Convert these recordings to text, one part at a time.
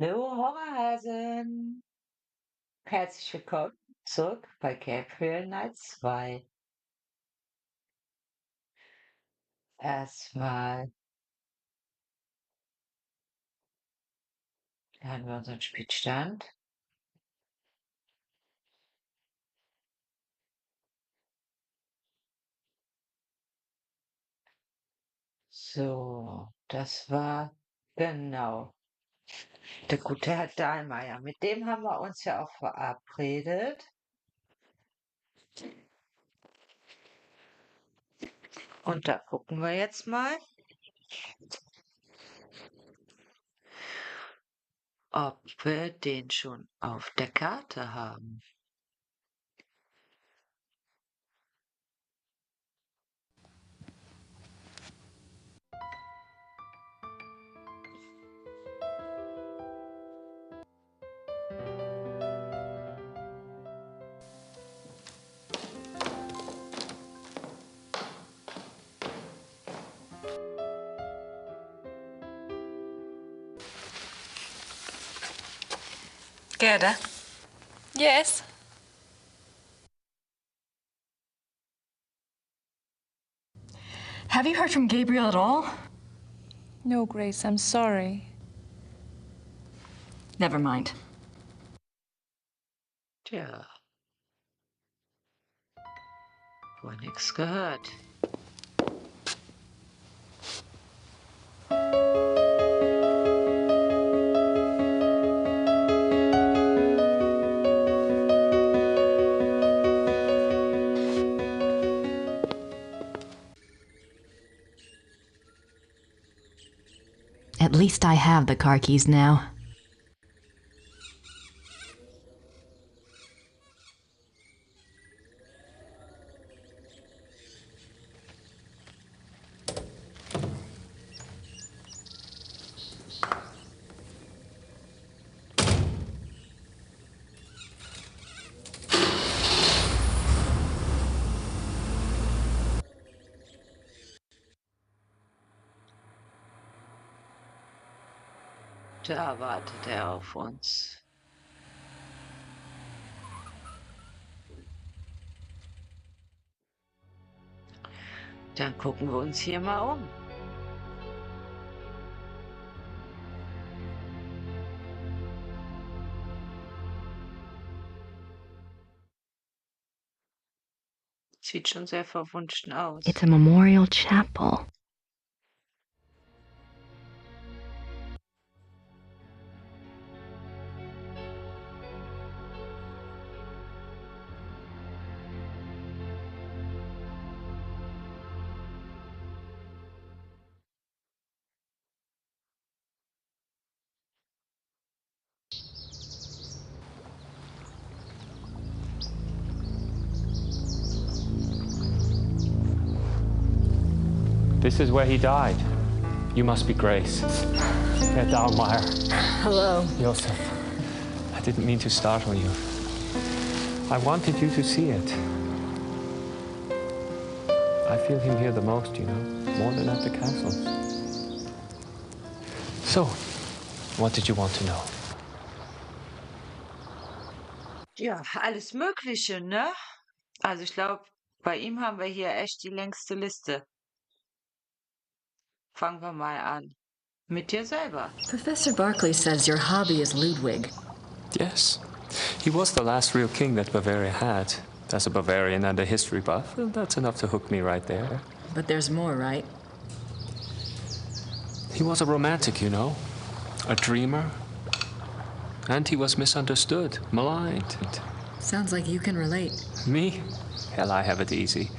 Hallo Horrorhasen! Herzlich willkommen zurück bei Gabriel Night 2. Erstmal lernen wir unseren Spielstand. So, das war genau der gute Herr Dahlmeier. Mit dem haben wir uns ja auch verabredet. Und da gucken wir jetzt mal, ob wir den schon auf der Karte haben. Gerda? Yes? Have you heard from Gabriel at all? No, Grace, I'm sorry. Never mind. Tja, wohl nichts gehört. At least I have the car keys now. Da wartet er auf uns. Dann gucken wir uns hier mal um. Sieht schon sehr verwunschen aus. It's a memorial chapel. This is where he died. You must be Grace. Herr Dahlmeier. Hello. Josef. I didn't mean to startle you. I wanted you to see it. I feel him here the most, you know, more than at the castle. So, what did you want to know? Ja, alles Mögliche, ne? Also ich glaube, bei ihm haben wir hier echt die längste Liste. Fangen wir mal an. Mit dir selber. Professor Barclay says your hobby is Ludwig. Yes. He was the last real king that Bavaria had. As a Bavarian and a history buff, well, that's enough to hook me right there. But there's more, right? He was a romantic, you know. A dreamer. And he was misunderstood, maligned. And Sounds like you can relate. me? Hell, I have it easy.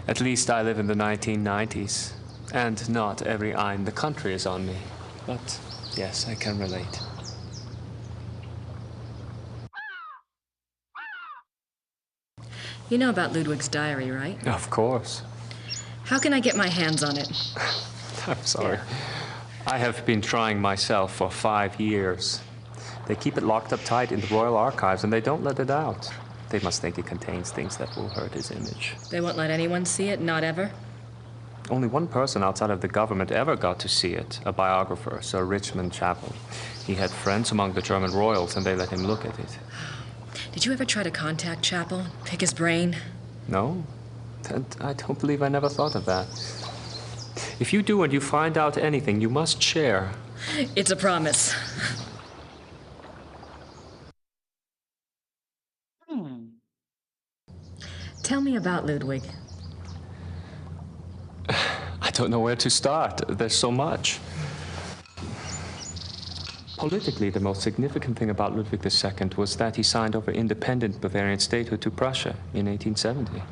At least I live in the 1990s. And not every eye in the country is on me. But yes, I can relate. You know about Ludwig's diary, right? Of course. How can I get my hands on it? I'm sorry. I have been trying myself for 5 years. They keep it locked up tight in the Royal Archives and they don't let it out. They must think it contains things that will hurt his image. They won't let anyone see it, not ever? Only one person outside of the government ever got to see it, a biographer, Sir Richmond Chapel. He had friends among the German royals, and they let him look at it. Did you ever try to contact Chapel? Pick his brain? No, and I don't believe I never thought of that. If you do and you find out anything, you must share. It's a promise. Tell me about Ludwig. I don't know where to start. There's so much. Politically, the most significant thing about Ludwig II was that he signed over independent Bavarian statehood to Prussia in 1870.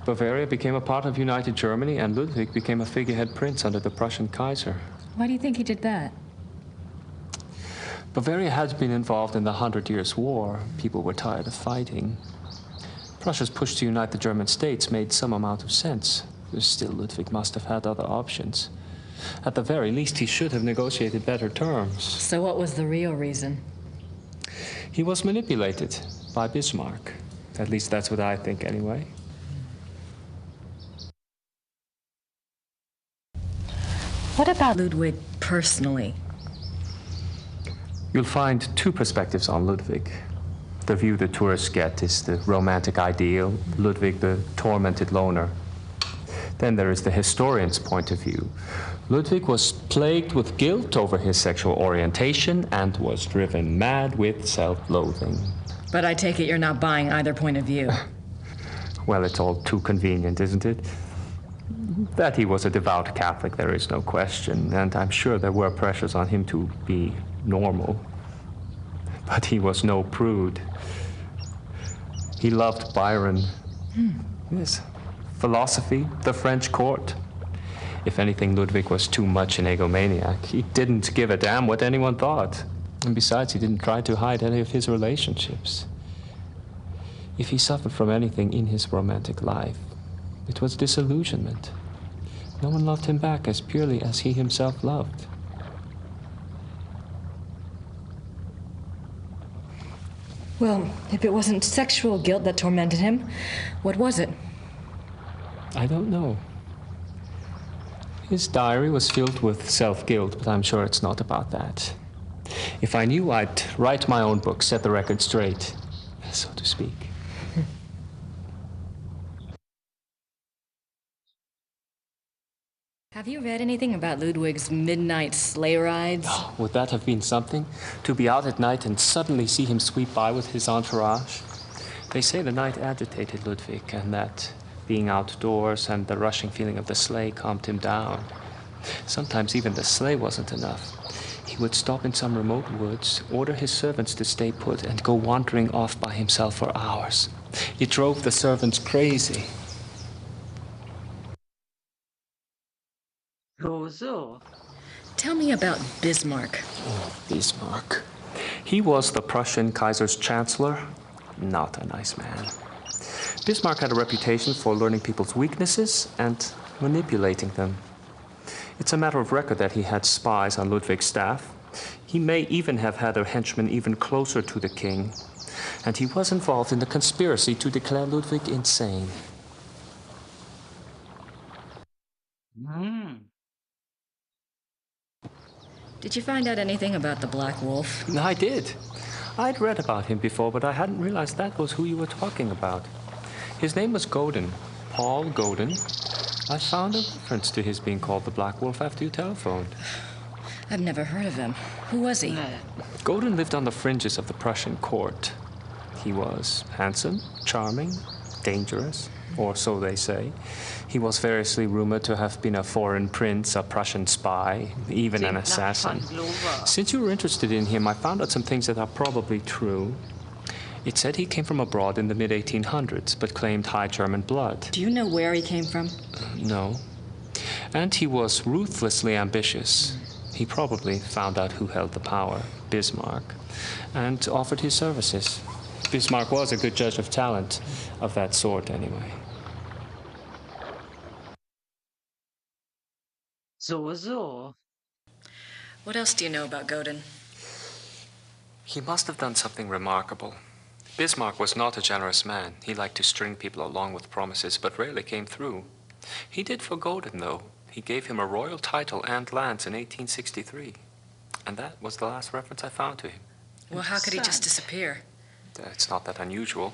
Bavaria became a part of United Germany, and Ludwig became a figurehead prince under the Prussian Kaiser. Why do you think he did that? Bavaria had been involved in the 100 Years' War. People were tired of fighting. Prussia's push to unite the German states made some amount of sense. Still, Ludwig must have had other options. At the very least, he should have negotiated better terms. So what was the real reason? He was manipulated by Bismarck. At least that's what I think, anyway. What about Ludwig personally? You'll find two perspectives on Ludwig. The view the tourists get is the romantic ideal, Ludwig the tormented loner. Then there is the historian's point of view. Ludwig was plagued with guilt over his sexual orientation and was driven mad with self-loathing. But I take it you're not buying either point of view. Well, it's all too convenient, isn't it? That he was a devout Catholic, there is no question, and I'm sure there were pressures on him to be normal. But he was no prude. He loved Byron. Yes. Philosophy, the French court. If anything, Ludwig was too much an egomaniac. He didn't give a damn what anyone thought. And besides, he didn't try to hide any of his relationships. If he suffered from anything in his romantic life, it was disillusionment. No one loved him back as purely as he himself loved. Well, if it wasn't sexual guilt that tormented him, what was it? I don't know. His diary was filled with self-guilt, but I'm sure it's not about that. If I knew, I'd write my own book, set the record straight, so to speak. Have you read anything about Ludwig's midnight sleigh rides? Oh, would that have been something? To be out at night and suddenly see him sweep by with his entourage? They say the night agitated Ludwig, and that being outdoors and the rushing feeling of the sleigh calmed him down. Sometimes even the sleigh wasn't enough. He would stop in some remote woods, order his servants to stay put, and go wandering off by himself for hours. It drove the servants crazy. So. Tell me about Bismarck. Oh, Bismarck. He was the Prussian Kaiser's chancellor. Not a nice man. Bismarck had a reputation for learning people's weaknesses and manipulating them. It's a matter of record that he had spies on Ludwig's staff. He may even have had a henchman even closer to the king. And he was involved in the conspiracy to declare Ludwig insane. Did you find out anything about the Black Wolf? I did. I'd read about him before, but I hadn't realized that was who you were talking about. His name was Godin, Paul Godin. I found a reference to his being called the Black Wolf after you telephoned. I've never heard of him. Who was he? Godin lived on the fringes of the Prussian court. He was handsome, charming, dangerous, or so they say. He was variously rumored to have been a foreign prince, a Prussian spy, even an assassin. Since you were interested in him, I found out some things that are probably true. It said he came from abroad in the mid-1800s, but claimed High German blood. Do you know where he came from? No. And he was ruthlessly ambitious. He probably found out who held the power, Bismarck, and offered his services. Bismarck was a good judge of talent, of that sort anyway. So. What else do you know about Godin? He must have done something remarkable. Bismarck was not a generous man. He liked to string people along with promises, but rarely came through. He did for Godin, though. He gave him a royal title and lands in 1863. And that was the last reference I found to him. Well, how could he just disappear? It's not that unusual.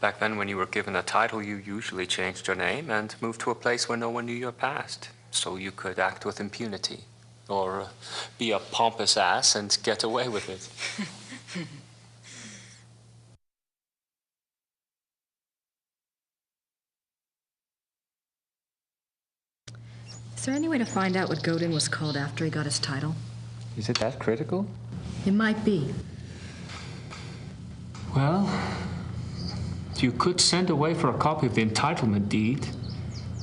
Back then, when you were given a title, you usually changed your name and moved to a place where no one knew your past, so you could act with impunity, or be a pompous ass and get away with it. Is there any way to find out what Godin was called after he got his title? Is it that critical? It might be. Well, you could send away for a copy of the entitlement deed,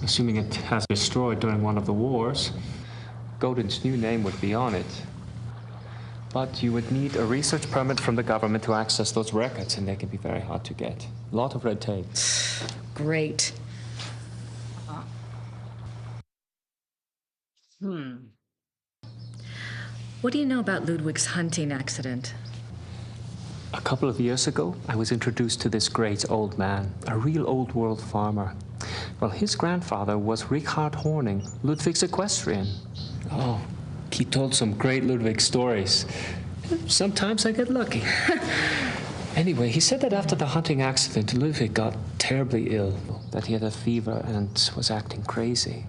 assuming it has been destroyed during one of the wars. Godin's new name would be on it. But you would need a research permit from the government to access those records, and they can be very hard to get. A lot of red tape. Great. What do you know about Ludwig's hunting accident? A couple of years ago, I was introduced to this great old man, a real old world farmer. Well, his grandfather was Richard Horning, Ludwig's equestrian. Oh, he told some great Ludwig stories. Sometimes I get lucky. Anyway, he said that after the hunting accident, Ludwig got terribly ill, that he had a fever and was acting crazy.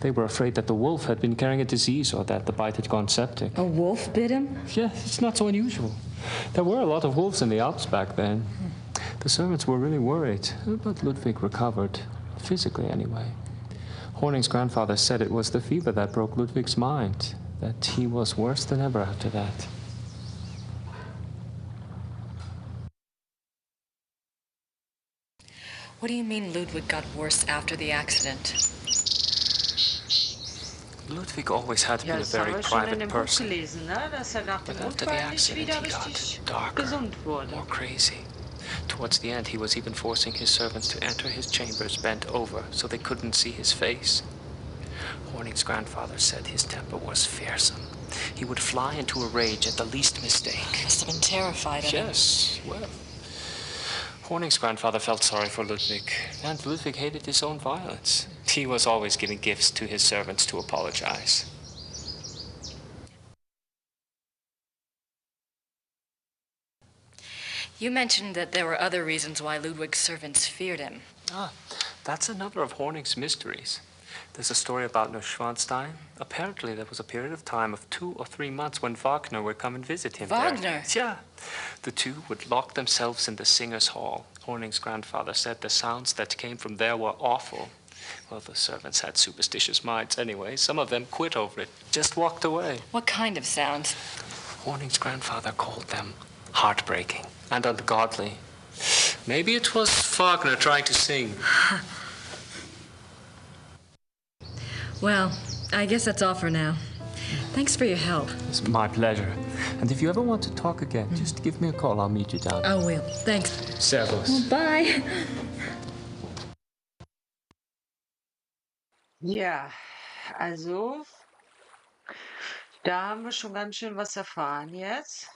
They were afraid that the wolf had been carrying a disease or that the bite had gone septic. A wolf bit him? Yeah, it's not so unusual. There were a lot of wolves in the Alps back then. The servants were really worried, but Ludwig recovered, physically anyway. Horning's grandfather said it was the fever that broke Ludwig's mind, that he was worse than ever after that. What do you mean Ludwig got worse after the accident? Ludwig always had been a very private person. Gelesen, ne? Dass But after the accident, he got darker, more crazy. Towards the end, he was even forcing his servants to enter his chambers bent over so they couldn't see his face. Horning's grandfather said his temper was fearsome. He would fly into a rage at the least mistake. Must have been terrified of him. Yes, well, Horning's grandfather felt sorry for Ludwig, and Ludwig hated his own violence. He was always giving gifts to his servants to apologize. You mentioned that there were other reasons why Ludwig's servants feared him. Ah, that's another of Horning's mysteries. There's a story about Neuschwanstein. Apparently, there was a period of time of 2 or 3 months when Wagner would come and visit him Wagner? there. Yeah. The two would lock themselves in the singers' hall. Horning's grandfather said the sounds that came from there were awful. Well, the servants had superstitious minds anyway. Some of them quit over it, just walked away. What kind of sounds? Horning's grandfather called them heartbreaking and ungodly. Maybe it was Wagner trying to sing. Well, I guess that's all for now. Thanks for your help. It's my pleasure. And if you ever want to talk again, just give me a call. I'll meet you down. I will. Thanks. Servus. Well, bye. Ja, also, da haben wir schon ganz schön was erfahren jetzt.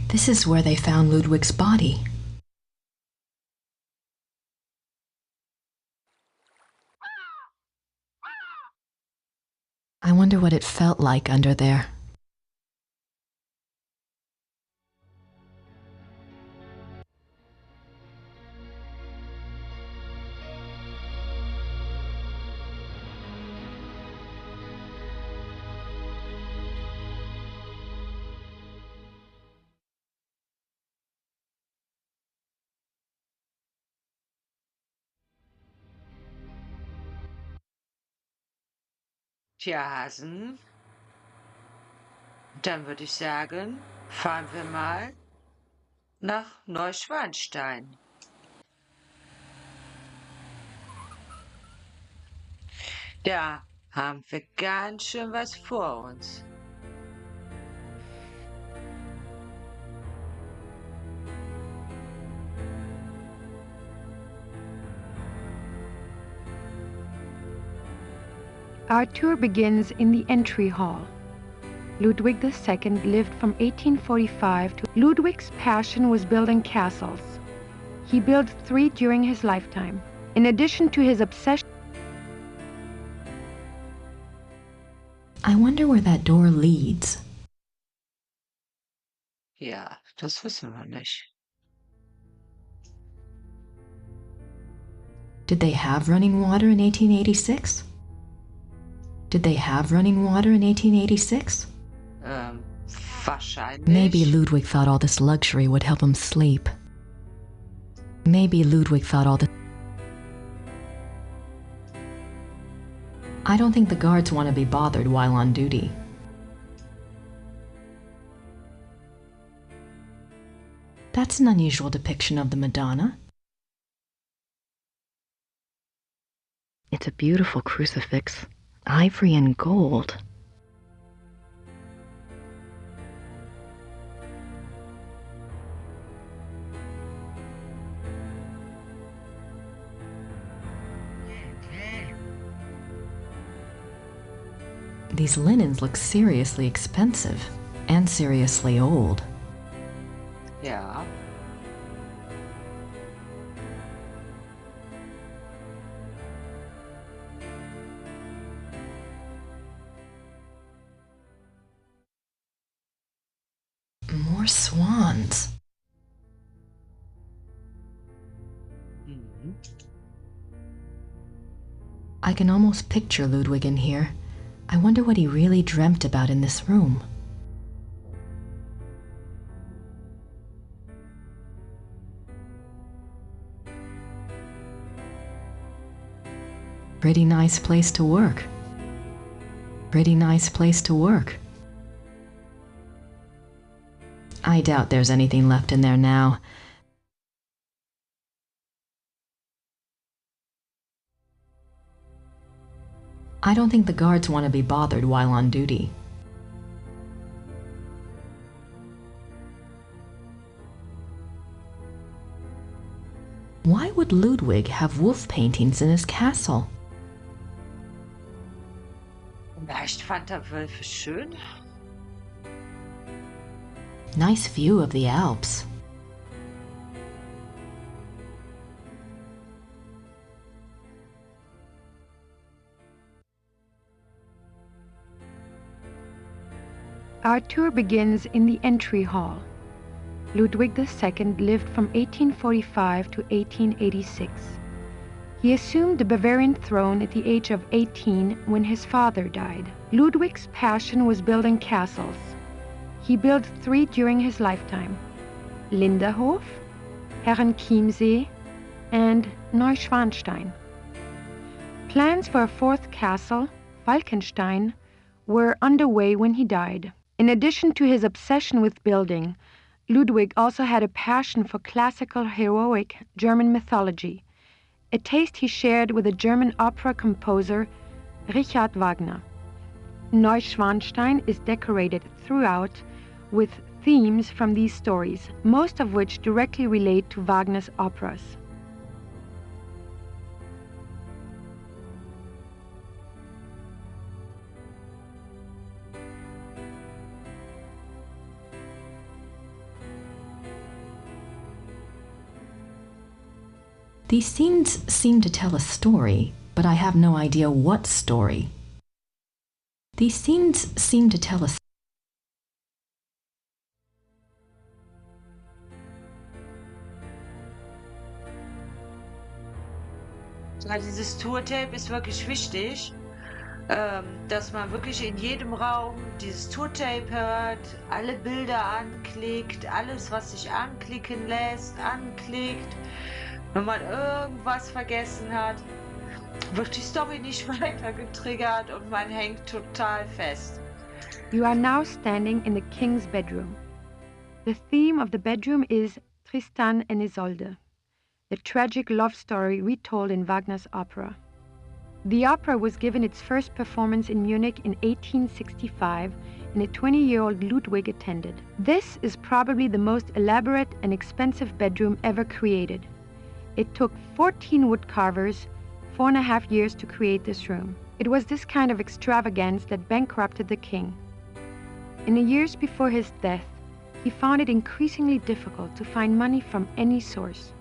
This is where they found Ludwig's body. I wonder what it felt like under there. Tja, Hasen, dann würde ich sagen, fahren wir mal nach Neuschwanstein. Da haben wir ganz schön was vor uns. Our tour begins in the entry hall. Ludwig II lived from 1845 to... Ludwig's passion was building castles, He built 3 during his lifetime. In addition to his obsession... I wonder where that door leads. Ja, das wissen wir nicht. Did they have running water in 1886? Did they have running water in 1886? Wahrscheinlich. Maybe Ludwig thought all this luxury would help him sleep. Maybe Ludwig thought all this... I don't think the guards want to be bothered while on duty. That's an unusual depiction of the Madonna. It's a beautiful crucifix, ivory and gold. These linens look seriously expensive and seriously old. Ja. More swans. Mhm. I can almost picture Ludwig in here. I wonder what he really dreamt about in this room. Pretty nice place to work. Pretty nice place to work. I doubt there's anything left in there now. I don't think the guards want to be bothered while on duty. Why would Ludwig have wolf paintings in his castle? Vielleicht fand er Wölfe schön. Nice view of the Alps. Our tour begins in the entry hall. Ludwig II lived from 1845 to 1886. He assumed the Bavarian throne at the age of 18 when his father died. Ludwig's passion was building castles. He built 3 during his lifetime: Linderhof, Herrenchiemsee, and Neuschwanstein. Plans for a 4th castle, Falkenstein, were underway when he died. In addition to his obsession with building, Ludwig also had a passion for classical heroic German mythology, a taste he shared with the German opera composer Richard Wagner. Neuschwanstein is decorated throughout with themes from these stories, most of which directly relate to Wagner's operas. These scenes seem to tell a story, but I have no idea what story. These scenes seem to tell a story. Ja, dieses Tourtape ist wirklich wichtig, dass man wirklich in jedem Raum dieses Tourtape hört, alle Bilder anklickt, alles, was sich anklicken lässt, anklickt. Wenn man irgendwas vergessen hat, wird die Story nicht weiter getriggert und man hängt total fest. You are now standing in the king's bedroom. The theme of the bedroom is Tristan and Isolde, the tragic love story retold in Wagner's opera. The opera was given its first performance in Munich in 1865, and a 20-year-old Ludwig attended. This is probably the most elaborate and expensive bedroom ever created. It took 14 woodcarvers 4.5 years to create this room. It was this kind of extravagance that bankrupted the king. In the years before his death, he found it increasingly difficult to find money from any source.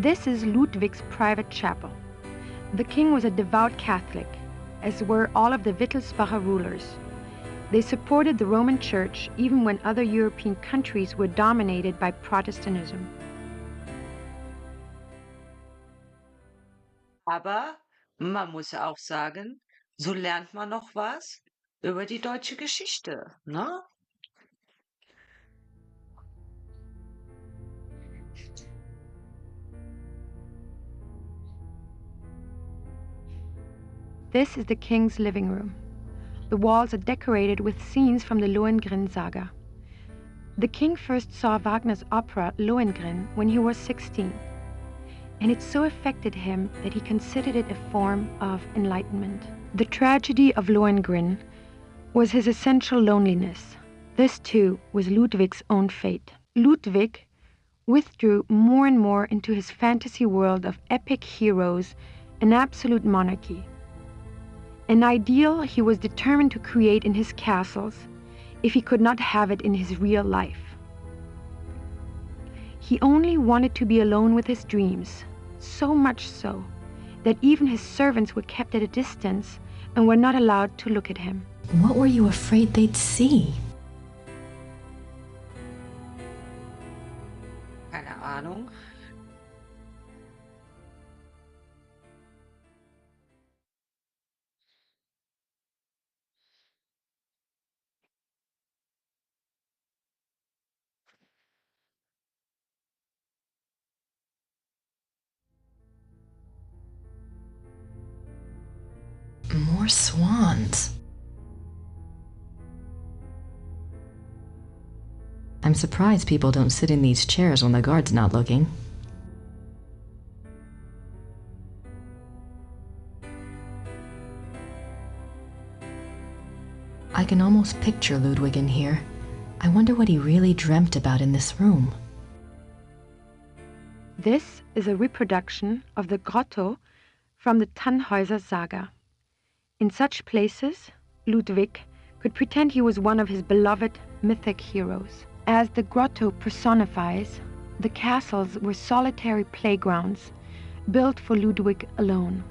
This is Ludwig's private chapel. The king was a devout Catholic, as were all of the Wittelsbacher rulers. They supported the Roman Church even when other European countries were dominated by Protestantism. Aber man muss auch sagen, so lernt man noch was über die deutsche Geschichte, ne? This is the king's living room. The walls are decorated with scenes from the Lohengrin saga. The king first saw Wagner's opera Lohengrin when he was 16, and it so affected him that he considered it a form of enlightenment. The tragedy of Lohengrin was his essential loneliness. This too was Ludwig's own fate. Ludwig withdrew more and more into his fantasy world of epic heroes and absolute monarchy. An ideal he was determined to create in his castles if he could not have it in his real life. He only wanted to be alone with his dreams, so much so that even his servants were kept at a distance and were not allowed to look at him. What were you afraid they'd see? Keine Ahnung. More swans. I'm surprised people don't sit in these chairs when the guard's not looking. I can almost picture Ludwig in here. I wonder what he really dreamt about in this room. This is a reproduction of the grotto from the Tannhäuser saga. In such places, Ludwig could pretend he was one of his beloved mythic heroes. As the grotto personifies, the castles were solitary playgrounds built for Ludwig alone.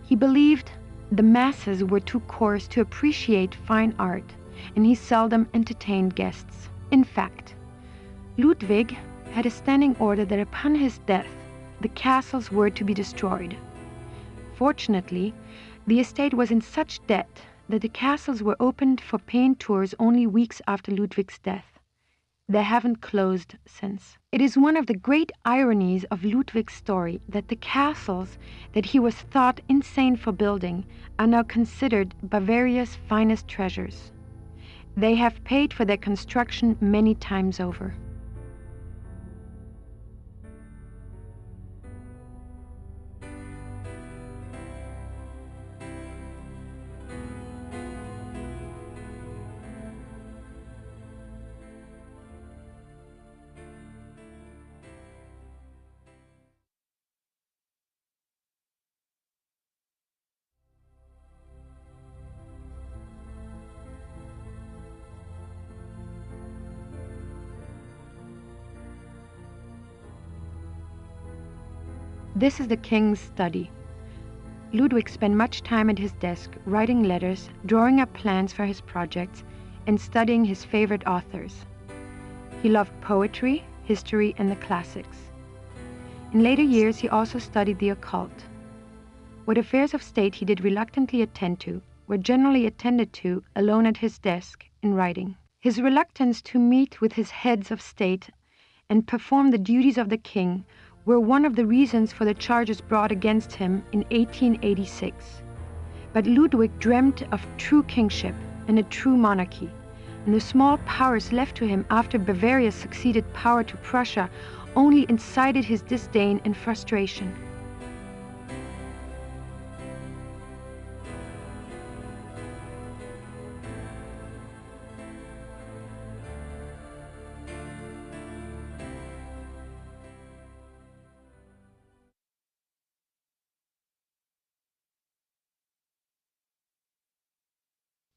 He believed the masses were too coarse to appreciate fine art, and he seldom entertained guests. In fact, Ludwig had a standing order that upon his death, the castles were to be destroyed. Fortunately, the estate was in such debt that the castles were opened for paying tours only weeks after Ludwig's death. They haven't closed since. It is one of the great ironies of Ludwig's story that the castles that he was thought insane for building are now considered Bavaria's finest treasures. They have paid for their construction many times over. This is the king's study. Ludwig spent much time at his desk writing letters, drawing up plans for his projects, and studying his favorite authors. He loved poetry, history, and the classics. In later years, he also studied the occult. What affairs of state he did reluctantly attend to were generally attended to alone at his desk in writing. His reluctance to meet with his heads of state and perform the duties of the king were one of the reasons for the charges brought against him in 1886. But Ludwig dreamt of true kingship and a true monarchy, and the small powers left to him after Bavaria succeeded power to Prussia only incited his disdain and frustration.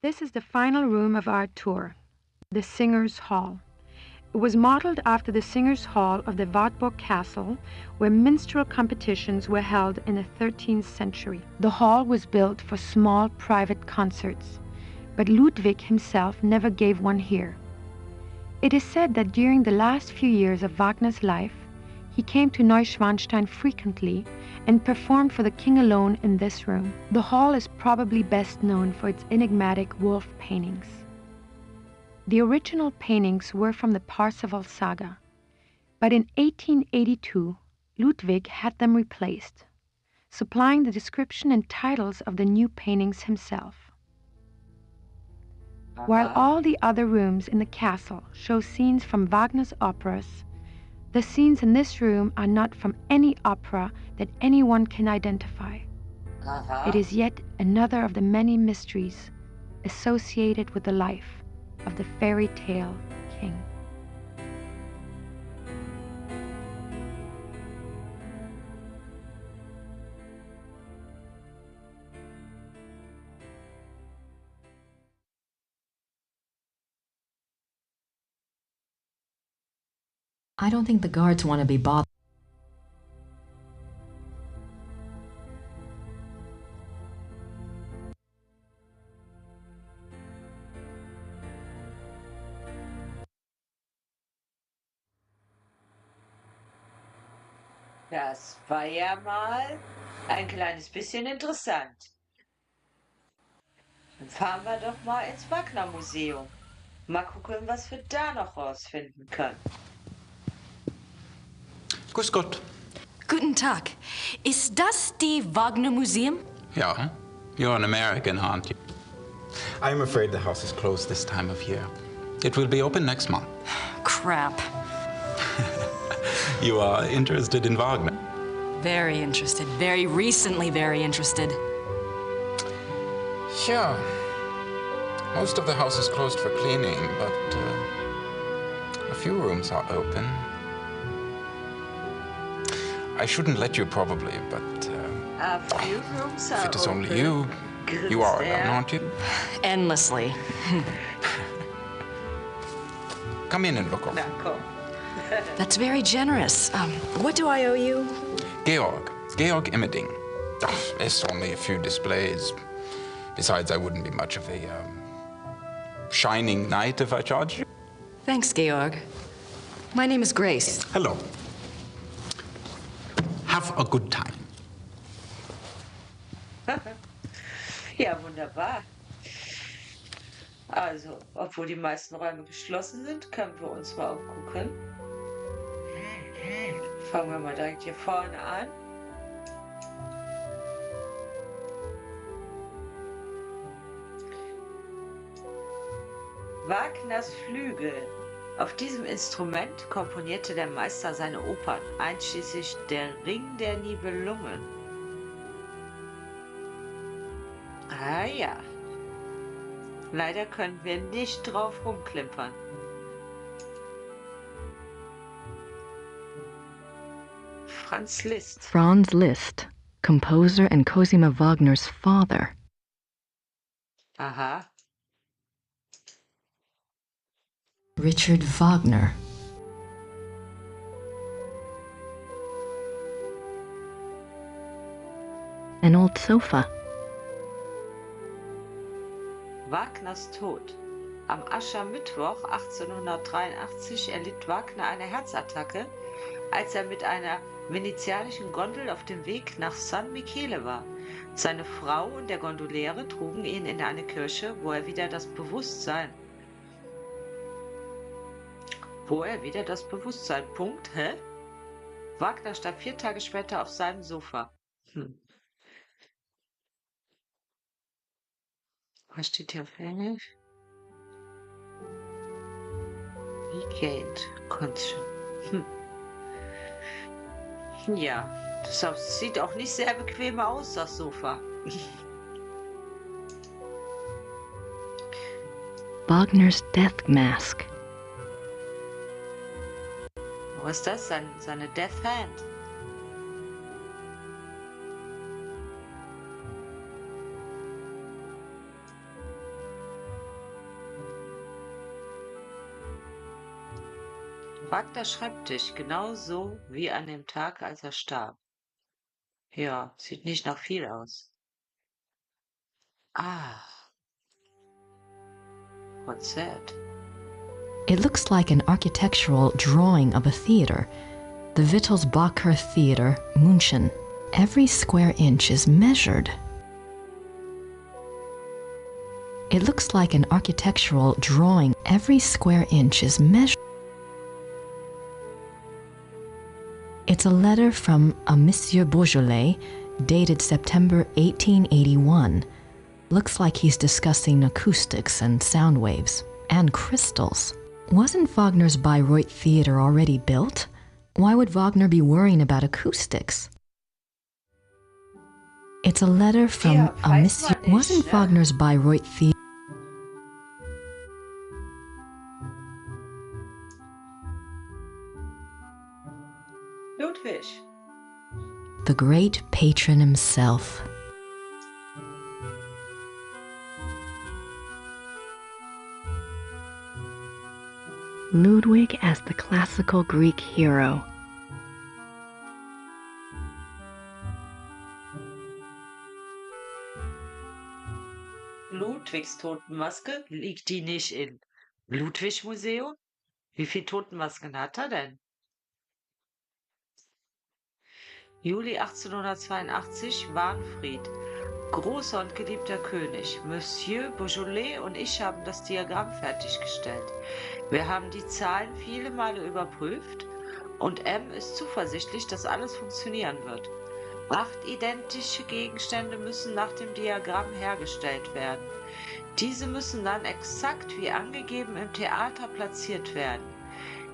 This is the final room of our tour, the Singer's Hall. It was modeled after the Singers' Hall of the Wartburg Castle, where minstrel competitions were held in the 13th century. The hall was built for small private concerts, but Ludwig himself never gave one here. It is said that during the last few years of Wagner's life, he came to Neuschwanstein frequently and performed for the king alone in this room. The hall is probably best known for its enigmatic wolf paintings. The original paintings were from the Parsifal saga, but in 1882, Ludwig had them replaced, supplying the description and titles of the new paintings himself. While all the other rooms in the castle show scenes from Wagner's operas, the scenes in this room are not from any opera that anyone can identify. It is yet another of the many mysteries associated with the life of the fairy tale king. I don't think the guards want to be bothered. Das war ja mal ein kleines bisschen interessant. Dann fahren wir doch mal ins Wagner-Museum. Mal gucken, was wir da noch rausfinden können. Grüß Gott. Guten Tag. Ist das die Wagner-Museum? Ja, you're an American, aren't you? I'm afraid the house is closed this time of year. It will be open next month. Crap. You are interested in Wagner? Very interested. Very recently very interested. Yeah. Most of the house is closed for cleaning, but a few rooms are open. I shouldn't let you probably, but A few rooms are if it is open. only you, you are alone, aren't you? Endlessly. Come in and look over. Na komm. That's very generous. What do I owe you? Georg Immerding. It's only a few displays. Besides, I wouldn't be much of a shining knight if I charged you. Thanks, Georg. My name is Grace. Hello. Have a good time. Ja, wunderbar. Also, obwohl die meisten Räume geschlossen sind, können wir uns mal umgucken. Fangen wir mal direkt hier vorne an. Wagners Flügel. Auf diesem Instrument komponierte der Meister seine Opern, einschließlich Der Ring der Nibelungen. Ah ja. Leider können wir nicht drauf rumklimpern. Franz Liszt. Franz Liszt, composer and Cosima Wagner's father. Aha. Richard Wagner. An old sofa. Wagners Tod. Am Aschermittwoch 1883 erlitt Wagner eine Herzattacke, als er mit einer venezianischen Gondel auf dem Weg nach San Michele war. Seine Frau und der Gondoliere trugen ihn in eine Kirche, wo er wieder das Bewusstsein. Punkt, hä? Wagner starb 4 Tage später auf seinem Sofa. Was steht hier auf Englisch? Weekend Conscience. Ja, das sieht auch nicht sehr bequem aus, das Sofa. Wagner's Death Mask. Was ist das? Seine Death Hand. Wagner schreibt dich genauso wie an dem Tag, als er starb. Ja, sieht nicht nach viel aus. Ah, what's that? It looks like an architectural drawing of a theater. The Wittelsbacher Theater, München. Every square inch is measured. It looks like an architectural drawing. Every square inch is measured. It's a letter from a Monsieur Beaujolais, dated September 1881. Looks like he's discussing acoustics and sound waves, and crystals. Wasn't Wagner's Bayreuth Theater already built? Why would Wagner be worrying about acoustics? It's a letter from a Monsieur... Wasn't Wagner's Bayreuth Theater... Ludwig. The great patron himself. Ludwig as the classical Greek hero. Ludwigs Totenmaske, liegt die nicht im Ludwig-Museum? Wie viele Totenmasken hat er denn? Juli 1882, Wahnfried. Großer und geliebter König, Monsieur Beaujolais und ich haben das Diagramm fertiggestellt. Wir haben die Zahlen viele Male überprüft und M ist zuversichtlich, dass alles funktionieren wird. 8 identische Gegenstände müssen nach dem Diagramm hergestellt werden. Diese müssen dann exakt wie angegeben im Theater platziert werden.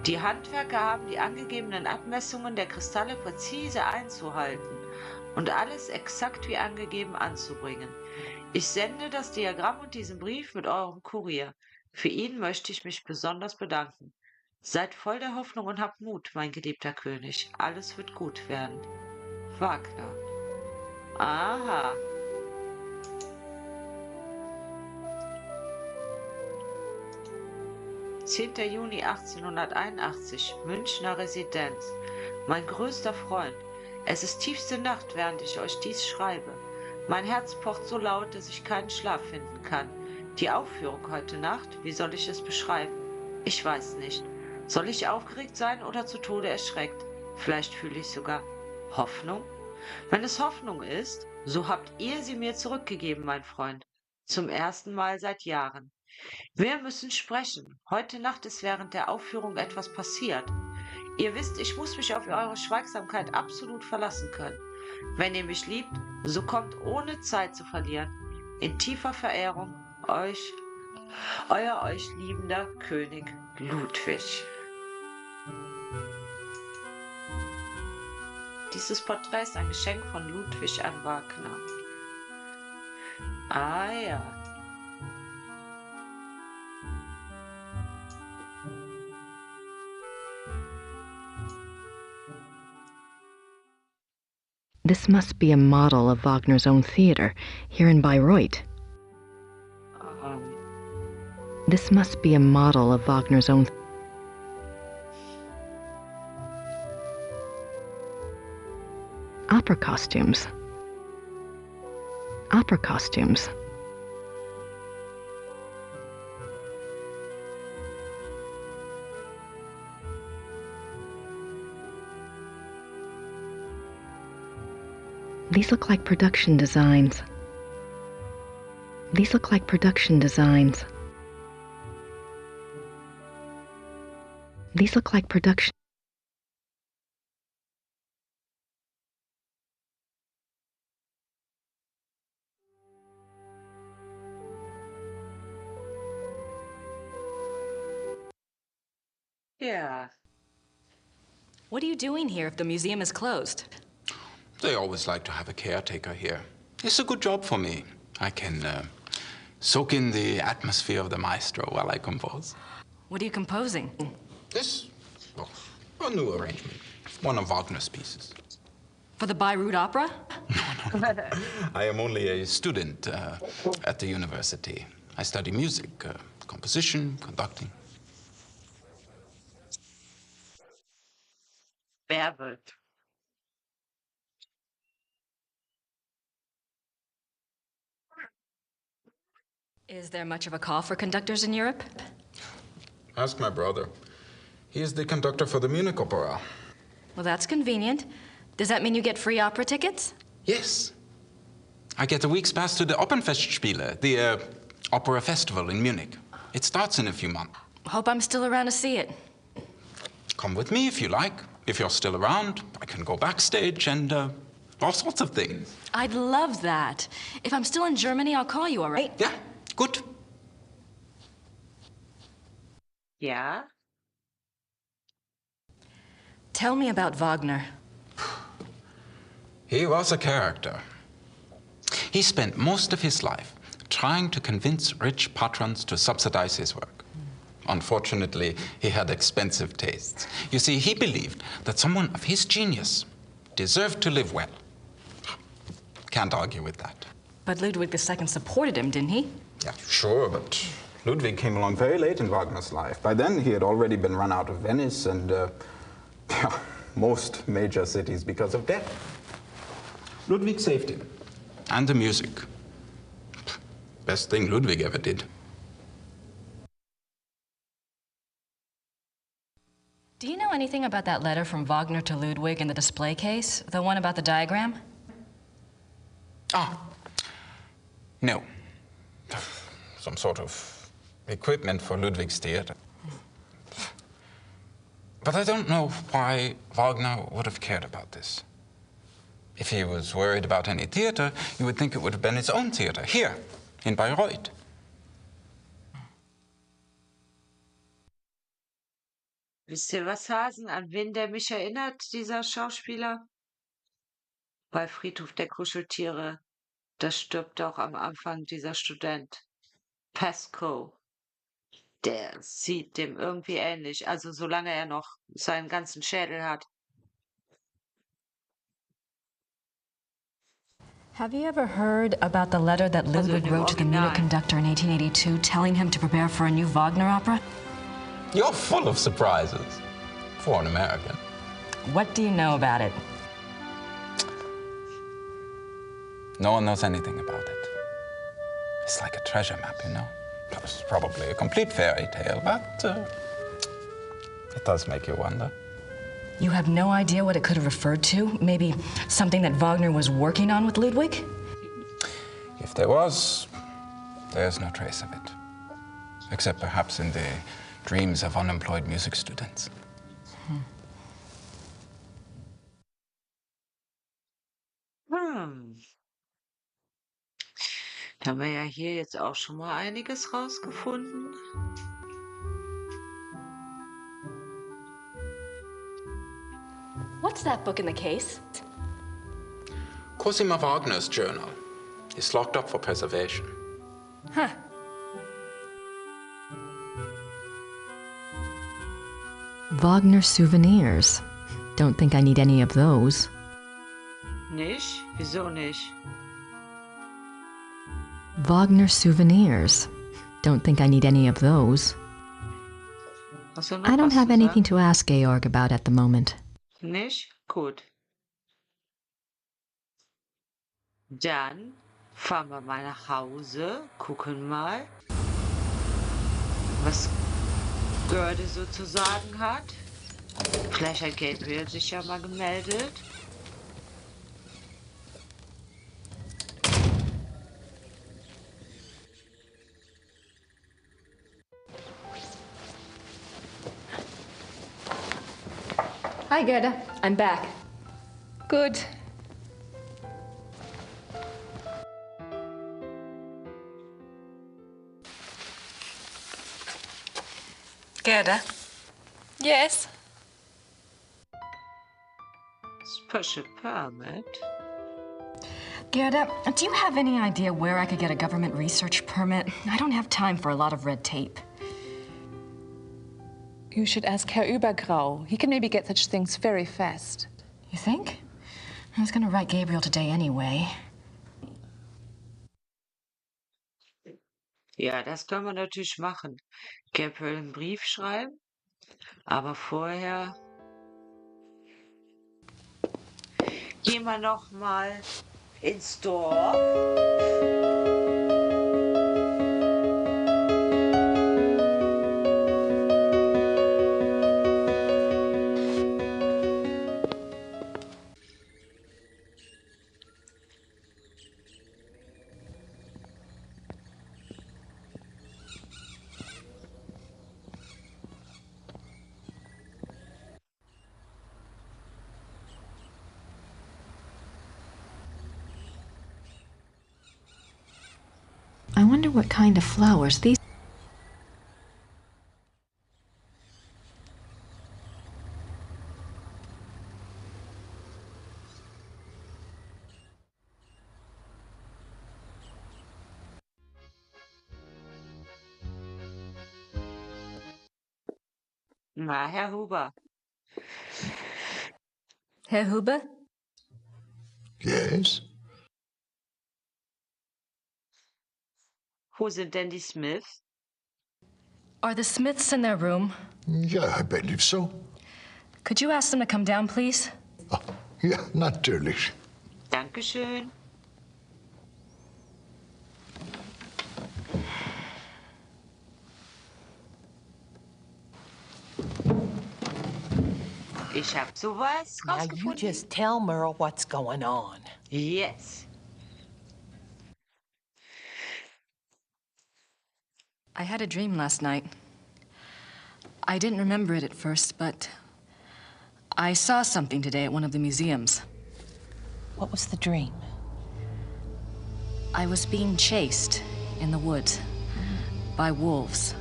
Die Handwerker haben die angegebenen Abmessungen der Kristalle präzise einzuhalten und alles exakt wie angegeben anzubringen. Ich sende das Diagramm und diesen Brief mit eurem Kurier. Für ihn möchte ich mich besonders bedanken. Seid voll der Hoffnung und habt Mut, mein geliebter König. Alles wird gut werden. Wagner. Aha. »10. Juni 1881, Münchner Residenz. Mein größter Freund, es ist tiefste Nacht, während ich euch dies schreibe. Mein Herz pocht so laut, dass ich keinen Schlaf finden kann. Die Aufführung heute Nacht, wie soll ich es beschreiben? Ich weiß nicht. Soll ich aufgeregt sein oder zu Tode erschreckt? Vielleicht fühle ich sogar Hoffnung? Wenn es Hoffnung ist, so habt ihr sie mir zurückgegeben, mein Freund. Zum ersten Mal seit Jahren. Wir müssen sprechen. Heute Nacht ist während der Aufführung etwas passiert. Ihr wisst, ich muss mich auf eure Schweigsamkeit absolut verlassen können. Wenn ihr mich liebt, so kommt ohne Zeit zu verlieren. In tiefer Verehrung, euer euch liebender König Ludwig. Dieses Porträt ist ein Geschenk von Ludwig an Wagner. Ah ja. This must be a model of Wagner's own theater, here in Bayreuth. This must be a model of Wagner's own. Opera costumes. Opera costumes. These look like production designs. These look like production designs. These look like production. Yeah. What are you doing here if the museum is closed? They always like to have a caretaker here. It's a good job for me. I can soak in the atmosphere of the maestro while I compose. What are you composing? This? Oh, a new arrangement. One of Wagner's pieces. For the Bayreuth Opera? No. I am only a student at the university. I study music, composition, conducting. Werwolf. Is there much of a call for conductors in Europe? Ask my brother. He is the conductor for the Munich Opera. Well, that's convenient. Does that mean you get free opera tickets? Yes. I get a week's pass to the Opernfestspiele, the opera festival in Munich. It starts in a few months. Hope I'm still around to see it. Come with me if you like. If you're still around, I can go backstage and all sorts of things. I'd love that. If I'm still in Germany, I'll call you, all right? Yeah, good. Ja. Tell me about Wagner. He was a character. He spent most of his life trying to convince rich patrons to subsidize his work. Unfortunately, he had expensive tastes. You see, he believed that someone of his genius deserved to live well. Can't argue with that. But Ludwig II supported him, didn't he? Yeah, sure, but Ludwig came along very late in Wagner's life. By then, he had already been run out of Venice and most major cities because of debt. Ludwig saved him. And the music. Best thing Ludwig ever did. Do you know anything about that letter from Wagner to Ludwig in the display case? The one about the diagram? Ah, no. Some sort of equipment for Ludwig's theater. But I don't know why Wagner would have cared about this. If he was worried about any theater, you would think it would have been his own theater, here, in Bayreuth. Wisst ihr was, Hasen, an wen der mich erinnert, dieser Schauspieler? Bei Friedhof der Kuscheltiere. Da stirbt auch am Anfang dieser Student. Pascoe. Der sieht dem irgendwie ähnlich. Also solange er noch seinen ganzen Schädel hat. Have you ever heard about the letter that Ludwig wrote to the Munich conductor in 1882 telling him to prepare for a new Wagner opera? You're full of surprises for an American. What do you know about it? No one knows anything about it. It's like a treasure map, you know? It's probably a complete fairy tale, but it does make you wonder. You have no idea what it could have referred to? Maybe something that Wagner was working on with Ludwig? If there was, there's no trace of it. Except perhaps in the dreams of unemployed music students. Da haben wir ja hier jetzt auch schon mal einiges rausgefunden. What's that book in the case? Cosima Wagner's journal is locked up for preservation. Huh. Wagner souvenirs. Don't think I need any of those. Nicht? Wieso nicht? Wagner souvenirs. Don't think I need any of those. Hast du noch I don't was have zu anything sagen? to ask Georg about at the moment. Nicht? Gut. Dann fahren wir mal nach Hause, gucken mal, was Görde so zu sagen hat. Vielleicht hat Gabriel sich ja mal gemeldet. Hi, Gerda. I'm back. Good. Gerda? Yes? Special permit. Gerda, do you have any idea where I could get a government research permit? I don't have time for a lot of red tape. You should ask Herr Übergrau. He can maybe get such things very fast. You think? I was gonna write Gabriel today anyway. Ja, das können wir natürlich machen. Gabriel einen Brief schreiben, aber vorher Gehen wir noch mal ins Dorf. I wonder what kind of flowers these. Na, Herr Huber. Herr Huber? Yes? Wo sind denn die Smiths? Are the Smiths in their room? Ja, I believe so. Could you ask them to come down, please? Ah, ja, natürlich. Dankeschön. Ich hab sowas Now you rausgefunden. just tell Merle what's going on. Yes. I had a dream last night. I didn't remember it at first, but I saw something today at one of the museums. What was the dream? I was being chased in the woods by wolves.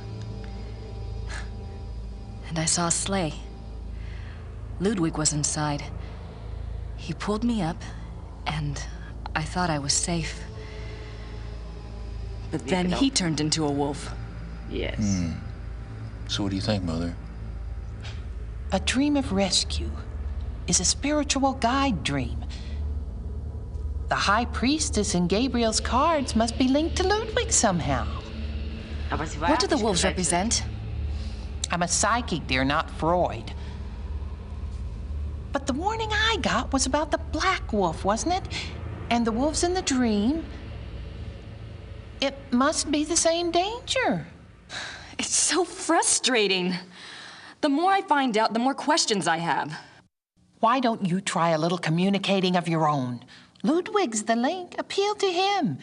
And I saw a sleigh. Ludwig was inside. He pulled me up, and I thought I was safe. But then he turned into a wolf. Yes. So what do you think, Mother? A dream of rescue is a spiritual guide dream. The High Priestess in Gabriel's cards must be linked to Ludwig somehow. Aber sie war What do the nicht wolves gerettet. represent? I'm a psychic, dear, not Freud. But the warning I got was about the black wolf, wasn't it? And the wolves in the dream. It must be the same danger. It's so frustrating. The more I find out, the more questions I have. Why don't you try a little communicating of your own? Ludwig's the link. Appeal to him.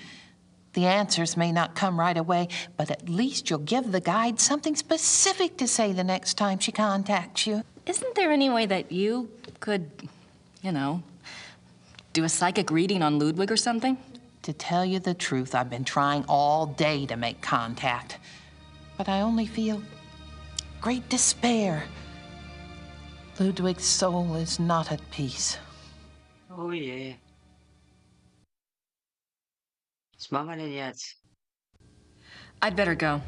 The answers may not come right away, but at least you'll give the guide something specific to say the next time she contacts you. Isn't there any way that you could, do a psychic reading on Ludwig or something? To tell you the truth, I've been trying all day to make contact, but I only feel great despair. Ludwig's soul is not at peace. Oh je. Was machen wir denn jetzt? I'd better go.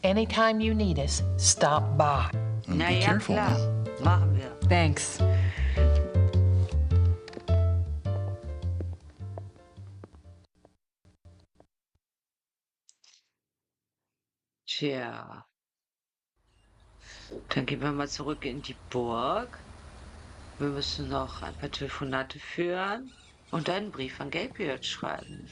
Anytime you need us, stop by. Na Be ja, careful. klar. Machen wir. Thanks. Tja. Dann gehen wir mal zurück in die Burg. Wir müssen noch ein paar Telefonate führen und einen Brief an Gabriel schreiben.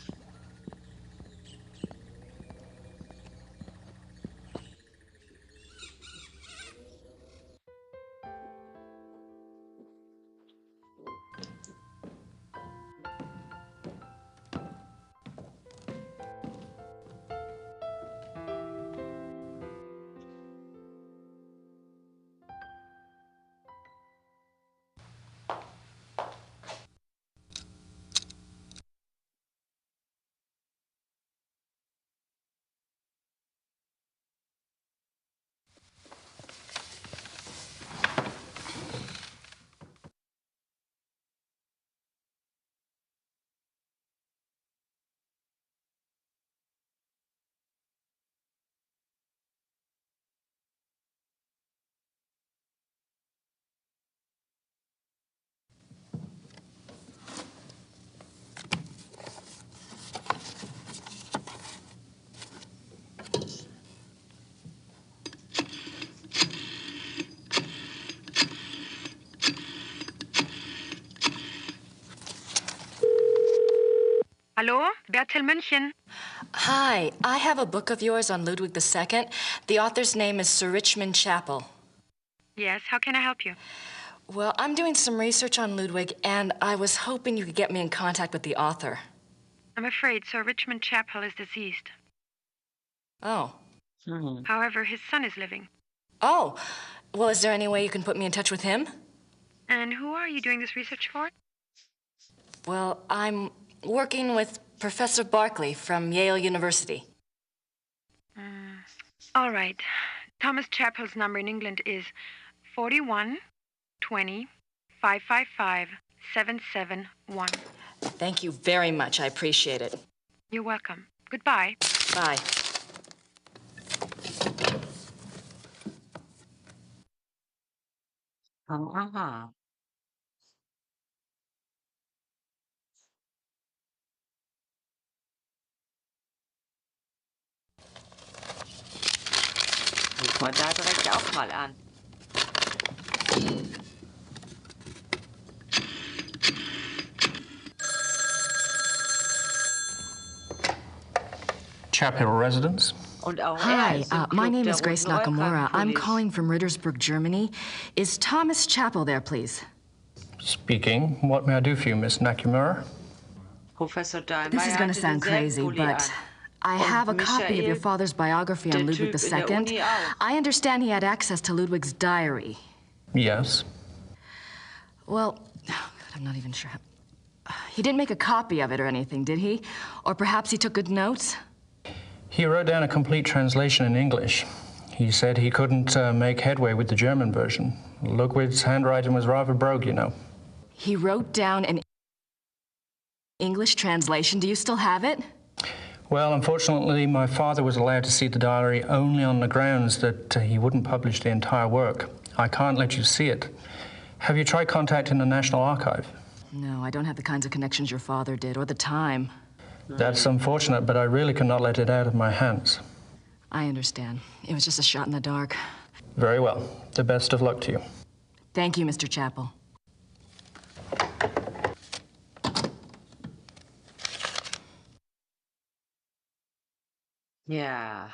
Hallo, Bertel München. Hi, I have a book of yours on Ludwig II. The author's name is Sir Richmond Chapel. Yes, how can I help you? Well, I'm doing some research on Ludwig, and I was hoping you could get me in contact with the author. I'm afraid Sir Richmond Chapel is deceased. Oh. However, his son is living. Oh. Well, is there any way you can put me in touch with him? And who are you doing this research for? Well, I'm working with Professor Barkley from Yale University. All right. Thomas Chapel's number in England is 41 20 555 771. Thank you very much. I appreciate it. You're welcome. Goodbye. Bye. Aha. Guck mal da direkt auch mal an. Chapel residence. Und auch Hi, ist im my Club name der is Grace Roten Nakamura. I'm Rollkragenpolice. calling from Rittersburg, Germany. Is Thomas Chapel there, please? Speaking. What may I do for you, Miss Nakamura? Professor Dahlmeier This is going to hatte sound denselben crazy, Pulli but an. I Und have a copy of your Michael, father's biography der on Ludwig Typ in der Uni II. auch. I understand he had access to Ludwig's diary. Yes. Well, oh God, I'm not even sure. He didn't make a copy of it or anything, did he? Or perhaps he took good notes? He wrote down a complete translation in English. He said he couldn't make headway with the German version. Ludwig's handwriting was rather brogue, you know. He wrote down an English translation. Do you still have it? Well, unfortunately, my father was allowed to see the diary only on the grounds that he wouldn't publish the entire work. I can't let you see it. Have you tried contacting the National Archive? No, I don't have the kinds of connections your father did, or the time. That's unfortunate, but I really cannot let it out of my hands. I understand. It was just a shot in the dark. Very well. The best of luck to you. Thank you, Mr. Chapel. Ja.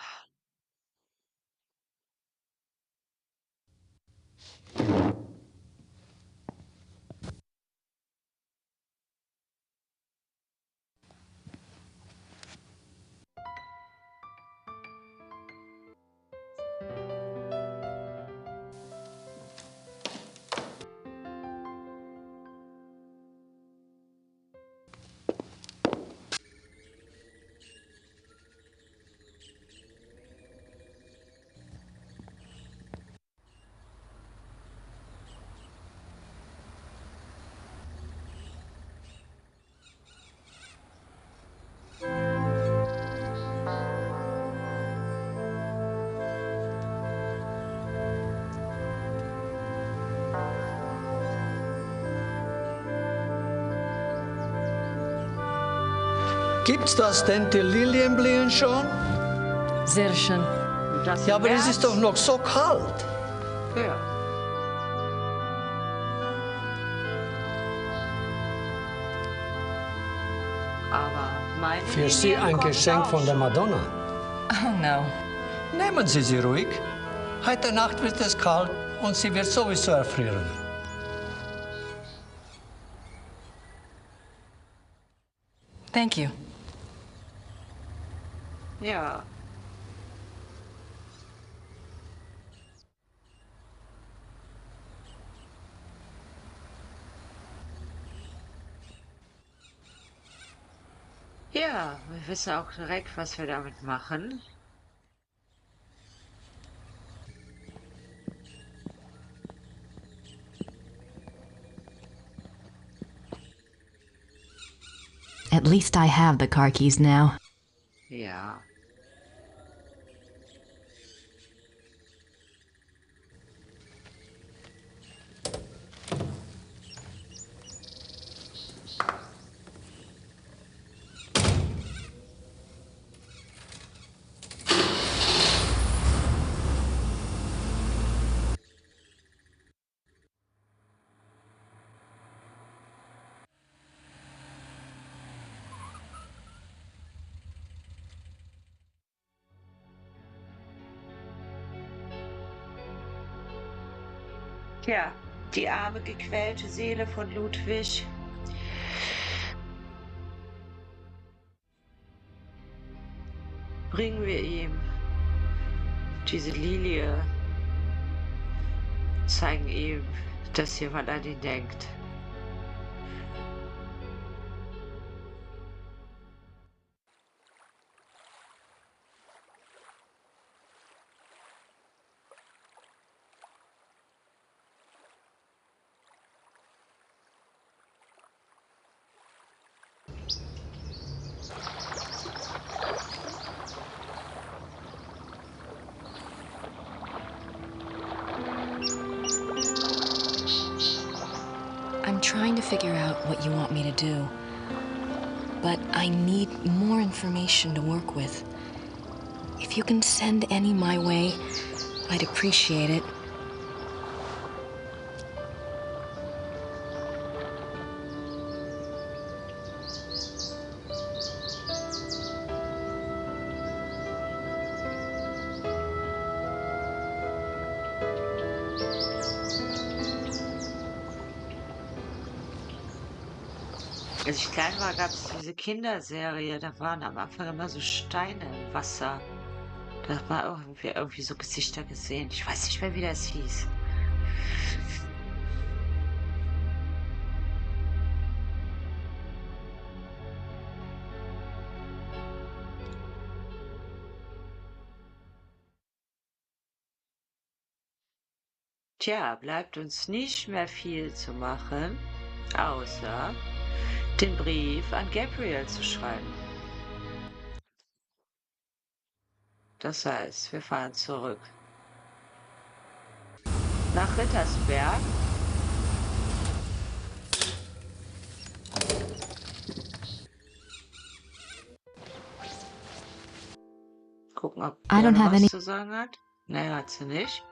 Gibt's das denn, die Lilien blühen schon? Sehr schön. Ja, aber es ist doch noch so kalt. Ja. Aber meine Für Sie Lilien ein kommen Geschenk auch von der schon. Madonna. Oh, no. Nehmen Sie sie ruhig. Heute Nacht wird es kalt und sie wird sowieso erfrieren. Thank you. Ja. Ja, wir wissen auch direkt, was wir damit machen. At least I have the car keys now. Ja. Tja, die arme, gequälte Seele von Ludwig. Bringen wir ihm diese Lilie, zeigen ihm, dass jemand an ihn denkt. I'm trying to figure out what you want me to do, but I need more information to work with. If you can send any my way, I'd appreciate it. Als ich klein war, gab es diese Kinderserie, da waren am Anfang immer so Steine im Wasser. Da hat man auch irgendwie so Gesichter gesehen. Ich weiß nicht mehr, wie das hieß. Tja, bleibt uns nicht mehr viel zu machen, außer den Brief an Gabriel zu schreiben. Das heißt, wir fahren zurück nach Rittersberg. Gucken, ob I don't have was any- zu sagen hat. Nee, hat sie nicht.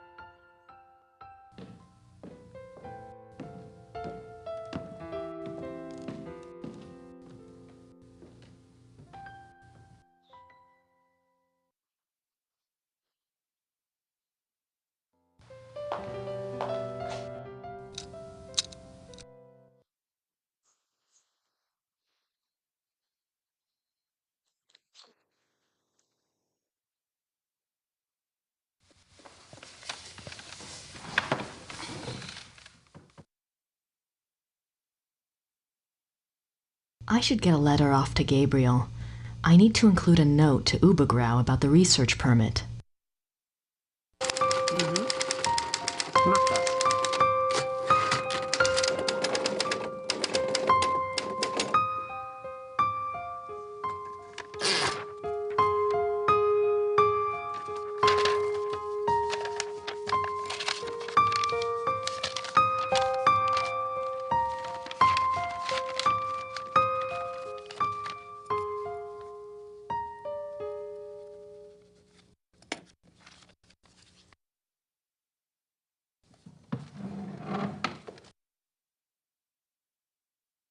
I should get a letter off to Gabriel. I need to include a note to Ubergrau about the research permit. Mach das.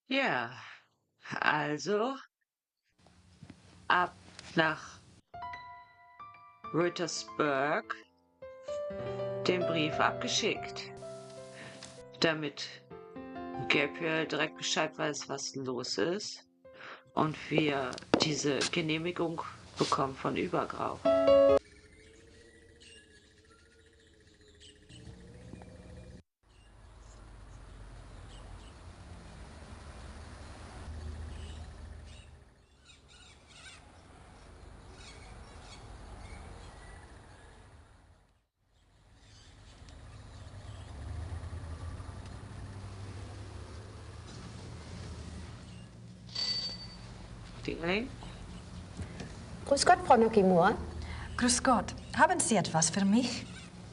Ja, also ab nach Rittersberg, den Brief abgeschickt, damit Gabriel direkt Bescheid weiß, was los ist und wir diese Genehmigung bekommen von Übergrau. Dingling? Grüß Gott, Frau Nokimura. Grüß Gott. Haben Sie etwas für mich?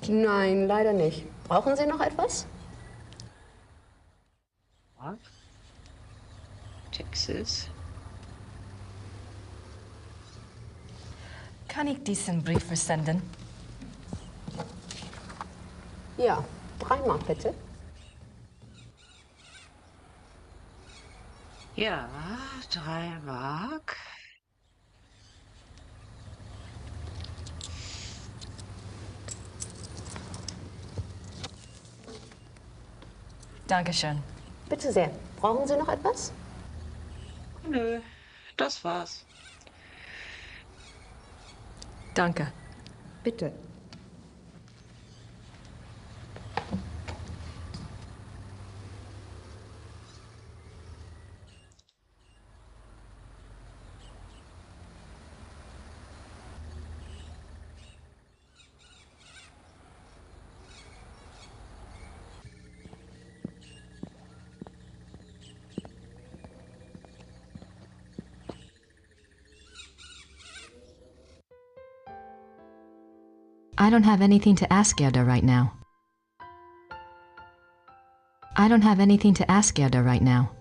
Nein, leider nicht. Brauchen Sie noch etwas? Texas. Kann ich diesen Brief versenden? Ja, 3 Mark bitte. Ja, 3 Mark. Dankeschön. Bitte sehr. Brauchen Sie noch etwas? Nö, das war's. Danke. Bitte. I don't have anything to ask Gerda right now. I don't have anything to ask Gerda right now.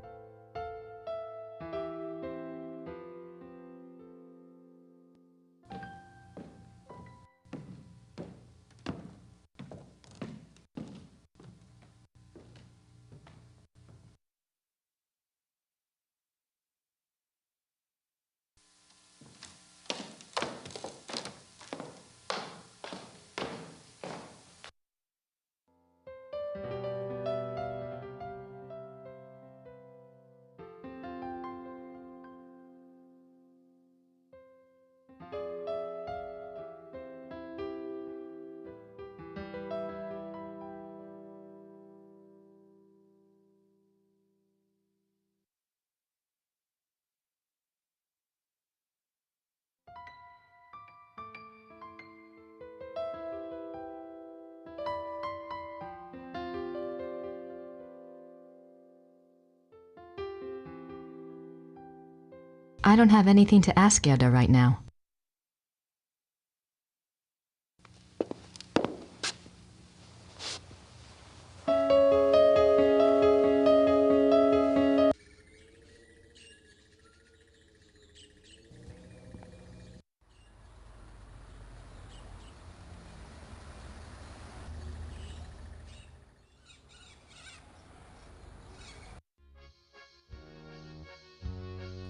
I don't have anything to ask Gerda right now.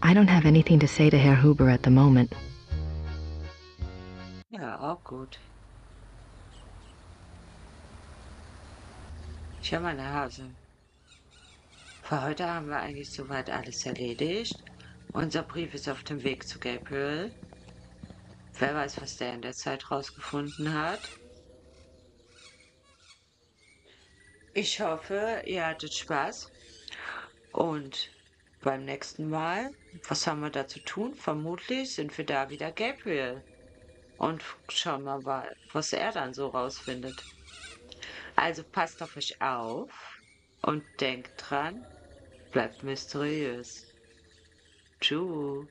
I don't have anything to say to Herr Huber at the moment. Ja, auch gut. Tja, meine Hase. Für heute haben wir eigentlich soweit alles erledigt. Unser Brief ist auf dem Weg zu Gabriel. Wer weiß, was der in der Zeit rausgefunden hat. Ich hoffe, ihr hattet Spaß. Und beim nächsten Mal, was haben wir da zu tun? Vermutlich sind wir da wieder Gabriel. Und schauen wir mal, was er dann so rausfindet. Also passt auf euch auf und denkt dran, bleibt mysteriös. Tschüss.